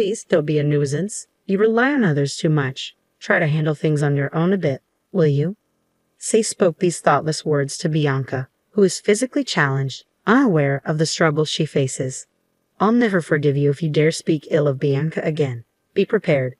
Please don't be a nuisance. You rely on others too much. Try to handle things on your own a bit, will you? Sai spoke these thoughtless words to Bianca, who is physically challenged, unaware of the struggles she faces. I'll never forgive you if you dare speak ill of Bianca again. Be prepared.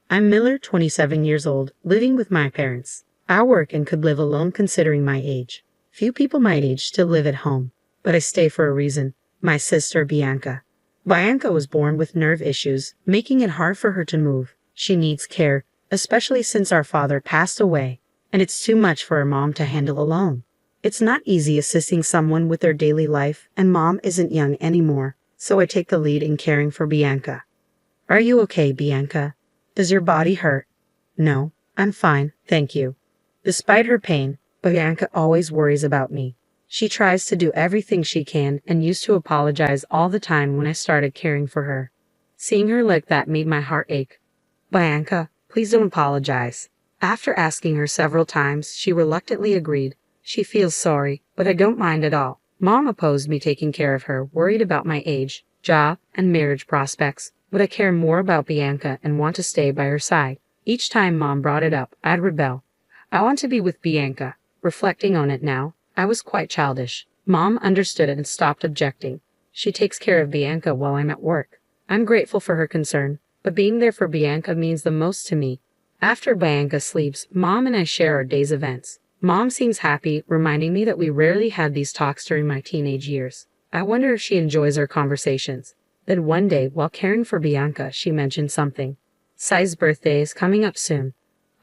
I'm Miller, 27 years old, living with my parents. I work and could live alone considering my age. Few people my age still live at home, but I stay for a reason. My sister, Bianca. Bianca was born with nerve issues, making it hard for her to move. She needs care, especially since our father passed away, and it's too much for her mom to handle alone. It's not easy assisting someone with their daily life, and mom isn't young anymore, so I take the lead in caring for Bianca. Are you okay, Bianca? Does your body hurt? No, I'm fine, thank you. Despite her pain, Bianca always worries about me. She tries to do everything she can and used to apologize all the time when I started caring for her. Seeing her like that made my heart ache. Bianca, please don't apologize. After asking her several times, she reluctantly agreed. She feels sorry, but I don't mind at all. Mom opposed me taking care of her, worried about my age, job, and marriage prospects, but I care more about Bianca and want to stay by her side. Each time Mom brought it up, I'd rebel. I want to be with Bianca. Reflecting on it now, I was quite childish. Mom understood it and stopped objecting. She takes care of Bianca while I'm at work. I'm grateful for her concern, but being there for Bianca means the most to me. After Bianca sleeps, Mom and I share our day's events. Mom seems happy, reminding me that we rarely had these talks during my teenage years. I wonder if she enjoys our conversations. Then one day, while caring for Bianca, she mentioned something. Sai's birthday is coming up soon.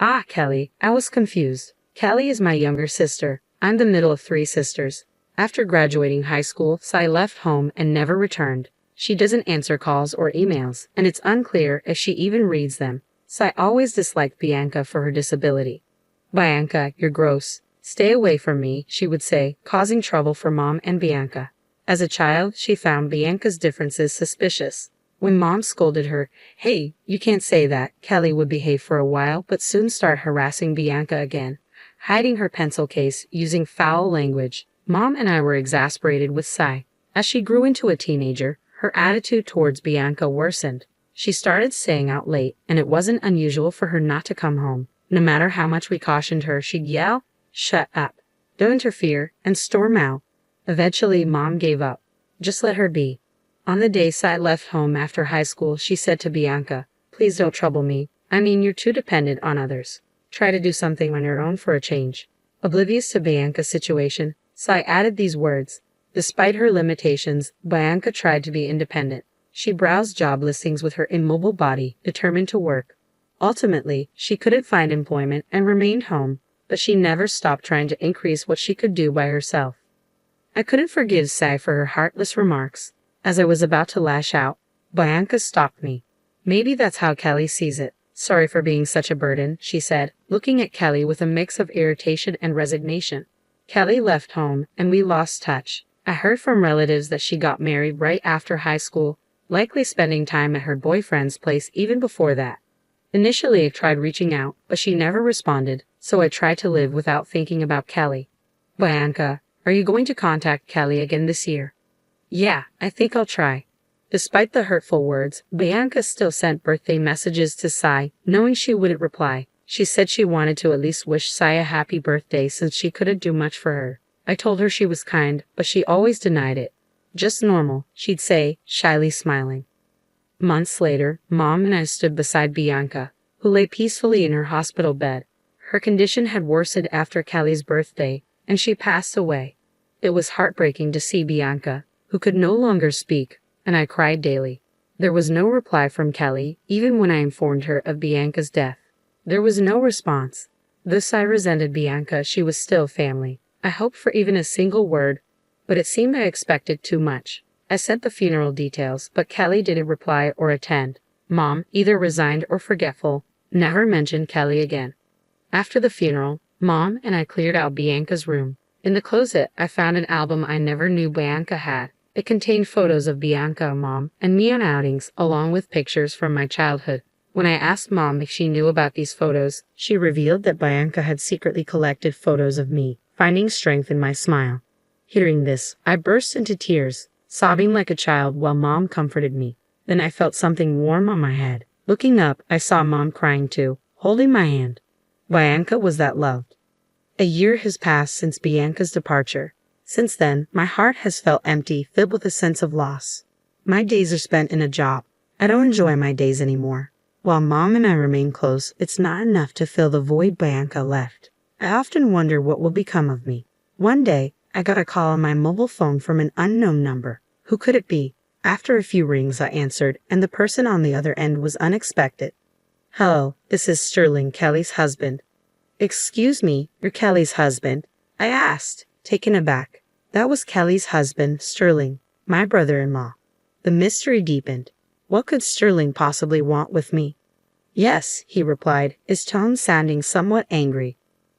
Ah, Kelly, I was confused. Kelly is my younger sister. I'm the middle of 3 sisters. After graduating high school, Sai left home and never returned. She doesn't answer calls or emails, and it's unclear if she even reads them. Sai always disliked Bianca for her disability. Bianca, you're gross. Stay away from me, she would say, causing trouble for Mom and Bianca. As a child, she found Bianca's differences suspicious. When Mom scolded her, "Hey, you can't say that," Kelly would behave for a while but soon start harassing Bianca again, hiding her pencil case, using foul language. Mom and I were exasperated with Sai. As she grew into a teenager, her attitude towards Bianca worsened. She started staying out late, and it wasn't unusual for her not to come home. No matter how much we cautioned her, she'd yell, "Shut up, don't interfere," and storm out. Eventually, Mom gave up. Just let her be. On the day Sai left home after high school, she said to Bianca, "Please don't trouble me. I mean, you're too dependent on others. Try to do something on your own for a change." Oblivious to Bianca's situation, Sai added these words. Despite her limitations, Bianca tried to be independent. She browsed job listings with her immobile body, determined to work. Ultimately, she couldn't find employment and remained home, but she never stopped trying to increase what she could do by herself. I couldn't forgive Sai for her heartless remarks. As I was about to lash out, Bianca stopped me. "Maybe that's how Kelly sees it. Sorry for being such a burden," she said, looking at Kelly with a mix of irritation and resignation. Kelly left home, and we lost touch. I heard from relatives that she got married right after high school, likely spending time at her boyfriend's place even before that. Initially, I tried reaching out, but she never responded, so I tried to live without thinking about Kelly. "Bianca, are you going to contact Kelly again this year?" "Yeah, I think I'll try." Despite the hurtful words, Bianca still sent birthday messages to Sai, knowing she wouldn't reply. She said she wanted to at least wish Sai a happy birthday since she couldn't do much for her. I told her she was kind, but she always denied it. "Just normal," she'd say, shyly smiling. Months later, Mom and I stood beside Bianca, who lay peacefully in her hospital bed. Her condition had worsened after Kelly's birthday, and she passed away. It was heartbreaking to see Bianca, who could no longer speak, and I cried daily. There was no reply from Kelly, even when I informed her of Bianca's death. There was no response. Though I resented Bianca, she was still family. I hoped for even a single word, but it seemed I expected too much. I sent the funeral details, but Kelly didn't reply or attend. Mom, either resigned or forgetful, never mentioned Kelly again. After the funeral, Mom and I cleared out Bianca's room. In the closet, I found an album I never knew Bianca had. It contained photos of Bianca, Mom, and me on outings, along with pictures from my childhood. When I asked Mom if she knew about these photos, she revealed that Bianca had secretly collected photos of me, finding strength in my smile. Hearing this, I burst into tears, sobbing like a child while Mom comforted me. Then I felt something warm on my head. Looking up, I saw Mom crying too, holding my hand. Bianca was that loved. A year has passed since Bianca's departure. Since then, my heart has felt empty, filled with a sense of loss. My days are spent in a job. I don't enjoy my days anymore. While Mom and I remain close, it's not enough to fill the void Bianca left. I often wonder what will become of me. One day, I got a call on my mobile phone from an unknown number. Who could it be? After a few rings, I answered, and the person on the other end was unexpected. Hello, this is Sterling, Kelly's husband. Excuse me, you're Kelly's husband? I asked, taken aback. That was Kelly's husband, Sterling, my brother-in-law. The mystery deepened. What could Sterling possibly want with me? Yes, he replied, his tone sounding somewhat angry.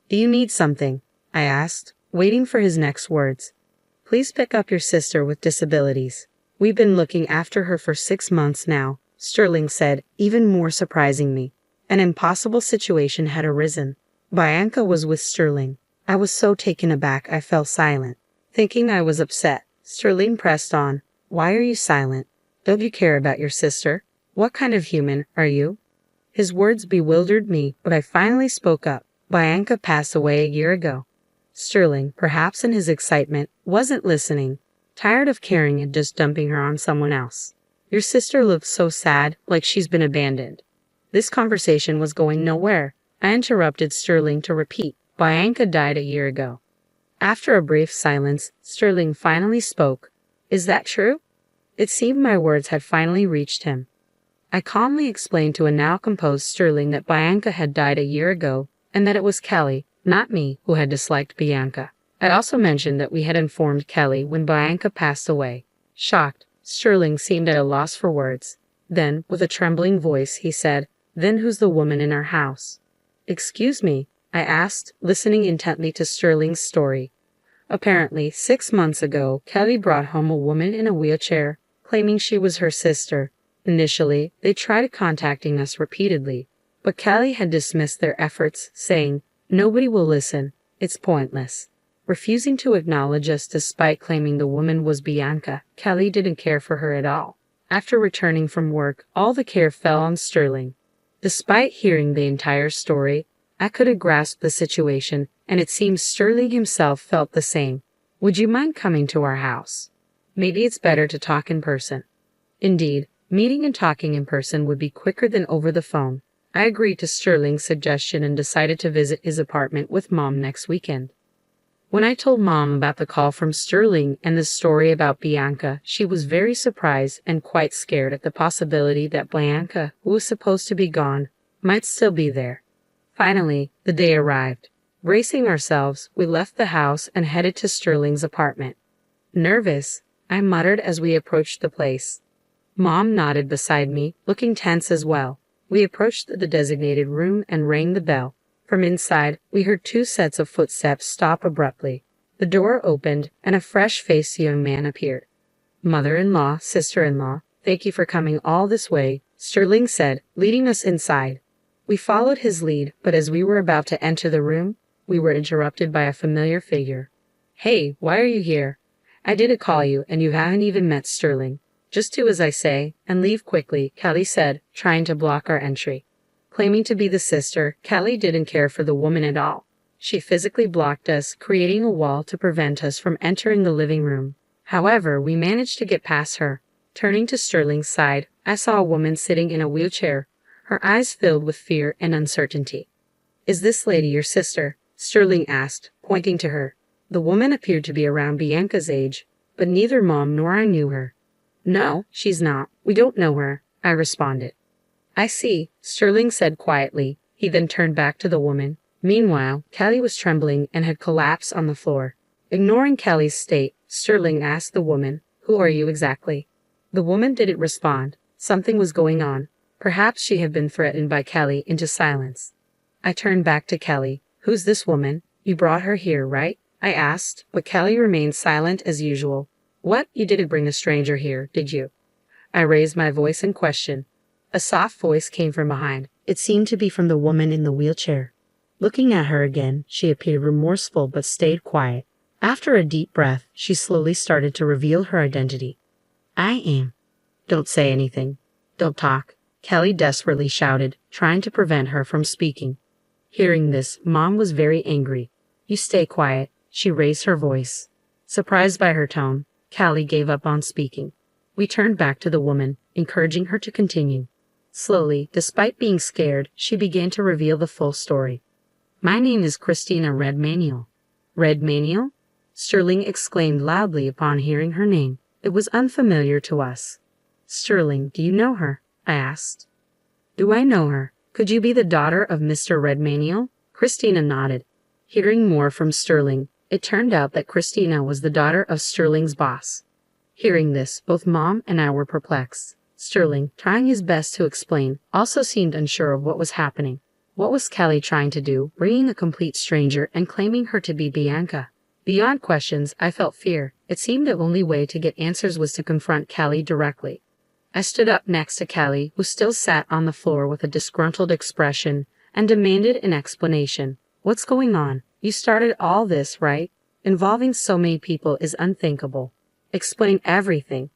Do you need something? I asked, waiting for his next words. Please pick up your sister with disabilities. We've been looking after her for 6 months now, Sterling said, even more surprising me. An impossible situation had arisen. Bianca was with Sterling. I was so taken aback I fell silent. Thinking I was upset, Sterling pressed on. Why are you silent? Don't you care about your sister? What kind of human are you? His words bewildered me, but I finally spoke up. Bianca passed away a year ago. Sterling, perhaps in his excitement, wasn't listening, tired of caring and just dumping her on someone else. Your sister looks so sad, like she's been abandoned. This conversation was going nowhere. I interrupted Sterling to repeat. Bianca died a year ago. After a brief silence, Sterling finally spoke. Is that true? It seemed my words had finally reached him. I calmly explained to a now composed Sterling that Bianca had died a year ago, and that it was Kelly, not me, who had disliked Bianca. I also mentioned that we had informed Kelly when Bianca passed away. Shocked, Sterling seemed at a loss for words. Then, with a trembling voice, he said, Then who's the woman in our house? Excuse me, I asked, listening intently to Sterling's story. Apparently, 6 months ago, Kelly brought home a woman in a wheelchair, claiming she was her sister. Initially, they tried contacting us repeatedly, but Kelly had dismissed their efforts, saying, Nobody will listen. It's pointless. Refusing to acknowledge us despite claiming the woman was Bianca, Kelly didn't care for her at all. After returning from work, all the care fell on Sterling. Despite hearing the entire story, I could have grasped the situation, and it seems Sterling himself felt the same. Would you mind coming to our house? Maybe it's better to talk in person. Indeed, meeting and talking in person would be quicker than over the phone. I agreed to Sterling's suggestion and decided to visit his apartment with Mom next weekend. When I told Mom about the call from Sterling and the story about Bianca, she was very surprised and quite scared at the possibility that Bianca, who was supposed to be gone, might still be there. Finally, the day arrived. Bracing ourselves, we left the house and headed to Sterling's apartment. Nervous, I muttered as we approached the place. Mom nodded beside me, looking tense as well. We approached the designated room and rang the bell. From inside, we heard 2 sets of footsteps stop abruptly. The door opened, and a fresh-faced young man appeared. Mother-in-law, sister-in-law, thank you for coming all this way, Sterling said, leading us inside. We followed his lead, but as we were about to enter the room, we were interrupted by a familiar figure. Hey, why are you here? I didn't call you, and you haven't even met Sterling. Just do as I say, and leave quickly, Kelly said, trying to block our entry. Claiming to be the sister, Kelly didn't care for the woman at all. She physically blocked us, creating a wall to prevent us from entering the living room. However, we managed to get past her. Turning to Sterling's side, I saw a woman sitting in a wheelchair, her eyes filled with fear and uncertainty. Is this lady your sister? Sterling asked, pointing to her. The woman appeared to be around Bianca's age, but neither Mom nor I knew her. No, she's not. We don't know her, I responded. I see, Sterling said quietly. He then turned back to the woman. Meanwhile, Kelly was trembling and had collapsed on the floor. Ignoring Kelly's state, Sterling asked the woman, Who are you exactly? The woman didn't respond. Something was going on. Perhaps she had been threatened by Kelly into silence. I turned back to Kelly. Who's this woman? You brought her here, right? I asked, but Kelly remained silent as usual. What? You didn't bring a stranger here, did you? I raised my voice in question. A soft voice came from behind. It seemed to be from the woman in the wheelchair. Looking at her again, she appeared remorseful but stayed quiet. After a deep breath, she slowly started to reveal her identity. I am. Don't say anything. Don't talk, Kelly desperately shouted, trying to prevent her from speaking. Hearing this, Mom was very angry. You stay quiet, she raised her voice. Surprised by her tone, Callie gave up on speaking. We turned back to the woman, encouraging her to continue. Slowly, despite being scared, she began to reveal the full story. My name is Christina Redmaniel. Redmaniel? Sterling exclaimed loudly upon hearing her name. It was unfamiliar to us. Sterling, do you know her? I asked. Do I know her? Could you be the daughter of Mr. Redmaniel? Christina nodded. Hearing more from Sterling, it turned out that Christina was the daughter of Sterling's boss. Hearing this, both Mom and I were perplexed. Sterling, trying his best to explain, also seemed unsure of what was happening. What was Kelly trying to do, bringing a complete stranger and claiming her to be Bianca? Beyond questions, I felt fear. It seemed the only way to get answers was to confront Kelly directly. I stood up next to Kelly, who still sat on the floor with a disgruntled expression, and demanded an explanation. What's going on? You started all this, right? Involving so many people is unthinkable. Explain everything.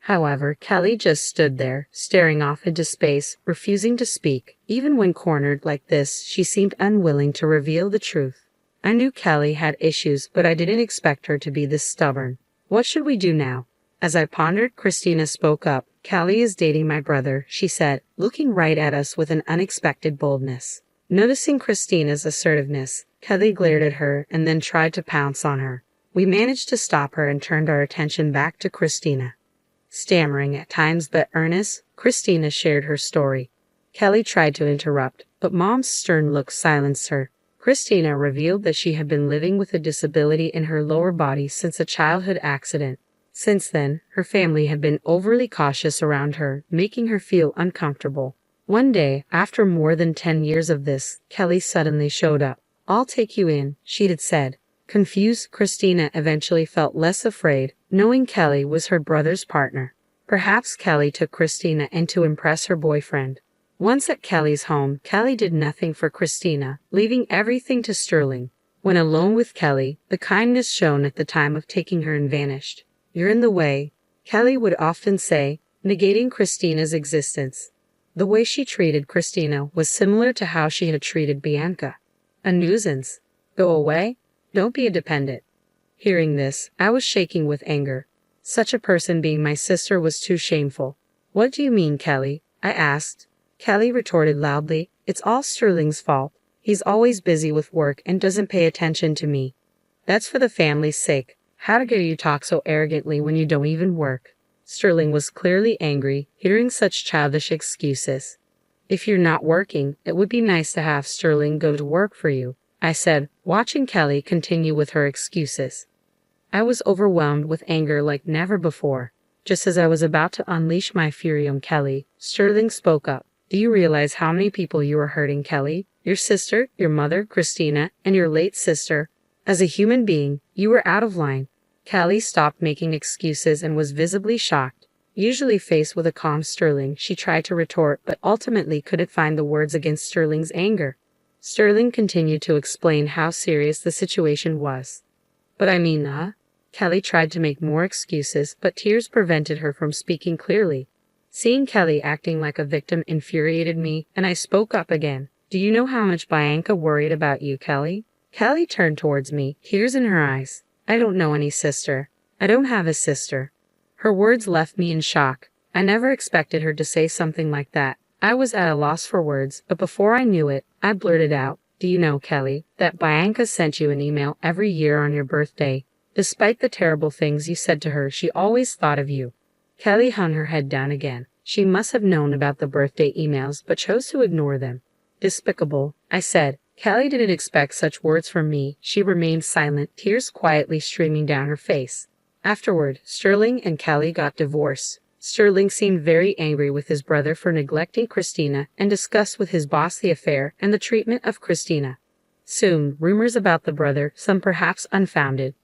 However, Kelly just stood there, staring off into space, refusing to speak. Even when cornered like this, she seemed unwilling to reveal the truth. I knew Kelly had issues, but I didn't expect her to be this stubborn. What should we do now? As I pondered, Christina spoke up. Kelly is dating my brother, she said, looking right at us with an unexpected boldness. Noticing Christina's assertiveness, Kelly glared at her and then tried to pounce on her. We managed to stop her and turned our attention back to Christina. Stammering at times but earnest, Christina shared her story. Kelly tried to interrupt, but Mom's stern look silenced her. Christina revealed that she had been living with a disability in her lower body since a childhood accident. Since then, her family had been overly cautious around her, making her feel uncomfortable. One day, after more than 10 years of this, Kelly suddenly showed up. I'll take you in, she had said. Confused, Christina eventually felt less afraid, knowing Kelly was her brother's partner. Perhaps Kelly took Christina in to impress her boyfriend. Once at Kelly's home, Kelly did nothing for Christina, leaving everything to Sterling. When alone with Kelly, the kindness shown at the time of taking her in vanished. You're in the way, Kelly would often say, negating Christina's existence. The way she treated Christina was similar to how she had treated Bianca. A nuisance. Go away. Don't be a dependent. Hearing this, I was shaking with anger. Such a person being my sister was too shameful. What do you mean, Kelly? I asked. Kelly retorted loudly, it's all Sterling's fault. He's always busy with work and doesn't pay attention to me. That's for the family's sake. How dare you talk so arrogantly when you don't even work? Sterling was clearly angry, hearing such childish excuses. If you're not working, it would be nice to have Sterling go to work for you, I said, watching Kelly continue with her excuses. I was overwhelmed with anger like never before. Just as I was about to unleash my fury on Kelly, Sterling spoke up. Do you realize how many people you are hurting, Kelly? Your sister, your mother, Christina, and your late sister. As a human being, you were out of line. Kelly stopped making excuses and was visibly shocked. Usually faced with a calm Sterling, she tried to retort but ultimately couldn't find the words against Sterling's anger. Sterling continued to explain how serious the situation was. But I mean, Kelly tried to make more excuses, but tears prevented her from speaking clearly. Seeing Kelly acting like a victim infuriated me, and I spoke up again. Do you know how much Bianca worried about you, Kelly? Kelly turned towards me, tears in her eyes. I don't know any sister. I don't have a sister. Her words left me in shock. I never expected her to say something like that. I was at a loss for words, but before I knew it, I blurted out, do you know, Kelly, that Bianca sent you an email every year on your birthday? Despite the terrible things you said to her, she always thought of you. Kelly hung her head down again. She must have known about the birthday emails but chose to ignore them. Despicable, I said. Kelly didn't expect such words from me. She remained silent, tears quietly streaming down her face. Afterward, Sterling and Kelly got divorced. Sterling seemed very angry with his brother for neglecting Christina and discussed with his boss the affair and the treatment of Christina. Soon, rumors about the brother, some perhaps unfounded,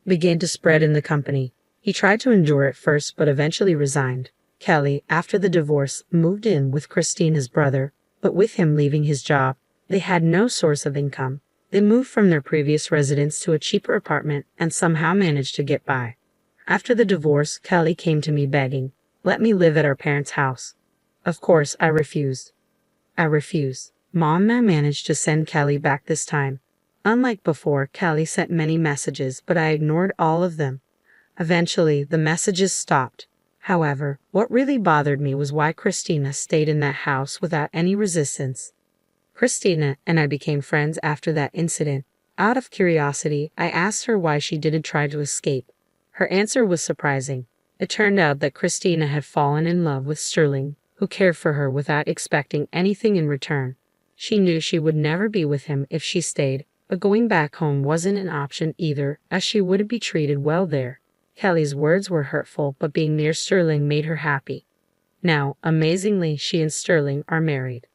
began to spread in the company. He tried to endure it first but eventually resigned. Kelly, after the divorce, moved in with Christina's brother, but with him leaving his job, they had no source of income. They moved from their previous residence to a cheaper apartment and somehow managed to get by. After the divorce, Kelly came to me begging, let me live at our parents' house. Of course, I refused. I refused. Mom managed to send Kelly back this time. Unlike before, Kelly sent many messages, but I ignored all of them. Eventually, the messages stopped. However, what really bothered me was why Christina stayed in that house without any resistance. Christina and I became friends after that incident. Out of curiosity, I asked her why she didn't try to escape. Her answer was surprising. It turned out that Christina had fallen in love with Sterling, who cared for her without expecting anything in return. She knew she would never be with him if she stayed, but going back home wasn't an option either, as she wouldn't be treated well there. Kelly's words were hurtful, but being near Sterling made her happy. Now, amazingly, she and Sterling are married.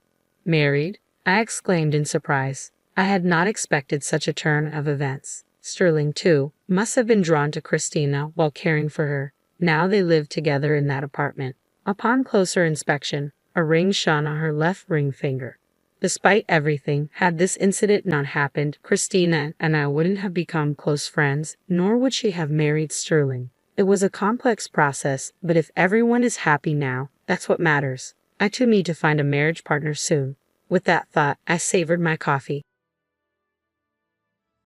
Married? I exclaimed in surprise. I had not expected such a turn of events. Sterling, too, must have been drawn to Christina while caring for her. Now they lived together in that apartment. Upon closer inspection, a ring shone on her left ring finger. Despite everything, had this incident not happened, Christina and I wouldn't have become close friends, nor would she have married Sterling. It was a complex process, but if everyone is happy now, that's what matters. I too need to find a marriage partner soon. With that thought, I savored my coffee.